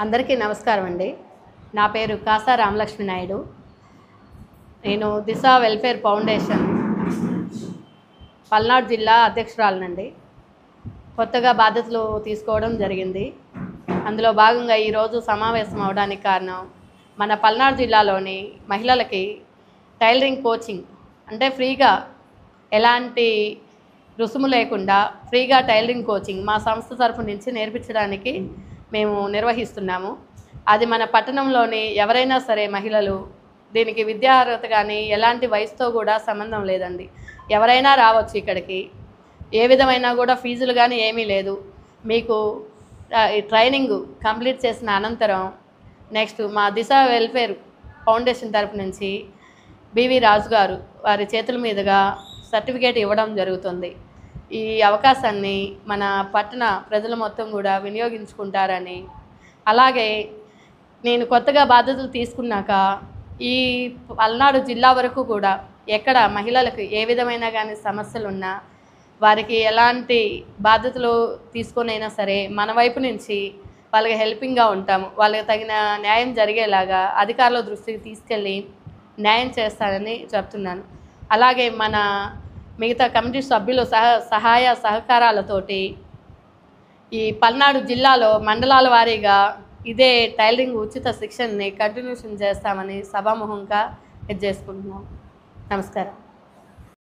అందరికీ నమస్కారం అండి. నా పేరు కాసా రామలక్ష్మి నాయుడు. నేను దిశ వెల్ఫేర్ ఫౌండేషన్ పల్నాడు జిల్లా అధ్యక్షురాలనండి. కొత్తగా బాధ్యతలు తీసుకోవడం జరిగింది. అందులో భాగంగా ఈరోజు సమావేశం అవడానికి కారణం, మన పల్నాడు జిల్లాలోని మహిళలకి టైలరింగ్ కోచింగ్ అంటే ఫ్రీగా, ఎలాంటి రుసుము లేకుండా ఫ్రీగా టైలరింగ్ కోచింగ్ మా సంస్థ తరఫు నుంచి నేర్పించడానికి మేము నిర్వహిస్తున్నాము. అది మన పట్టణంలోని ఎవరైనా సరే మహిళలు, దీనికి విద్యార్హత కానీ ఎలాంటి వయసుతో కూడా సంబంధం లేదండి. ఎవరైనా రావచ్చు ఇక్కడికి. ఏ విధమైన కూడా ఫీజులు కానీ ఏమీ లేదు. మీకు ఈ ట్రైనింగ్ కంప్లీట్ చేసిన అనంతరం నెక్స్ట్ మా దిశ వెల్ఫేర్ ఫౌండేషన్ తరఫు నుంచి బివి రాజు గారు వారి చేతుల మీదుగా సర్టిఫికేట్ ఇవ్వడం జరుగుతుంది. ఈ అవకాశాన్ని మన పట్టణ ప్రజలు మొత్తం కూడా వినియోగించుకుంటారని, అలాగే నేను కొత్తగా బాధ్యతలు తీసుకున్నాక ఈ పల్నాడు జిల్లా వరకు కూడా ఎక్కడ మహిళలకు ఏ విధమైన కానీ సమస్యలు ఉన్నా, వారికి ఎలాంటి బాధ్యతలు తీసుకొనైనా సరే మన వైపు నుంచి వాళ్ళకి హెల్పింగ్గా ఉంటాము. వాళ్ళకి తగిన న్యాయం జరిగేలాగా అధికారుల దృష్టికి తీసుకెళ్ళి న్యాయం చేస్తానని చెప్తున్నాను. అలాగే మన మిగతా కమిటీ సభ్యులు సహాయ సహకారాలతోటి ఈ పల్నాడు జిల్లాలో మండలాల వారీగా ఇదే టైలరింగ్ ఉచిత శిక్షణని కంటిన్యూషన్ చేస్తామని సభాముఖంగా చేసుకుంటున్నాం. నమస్కారం.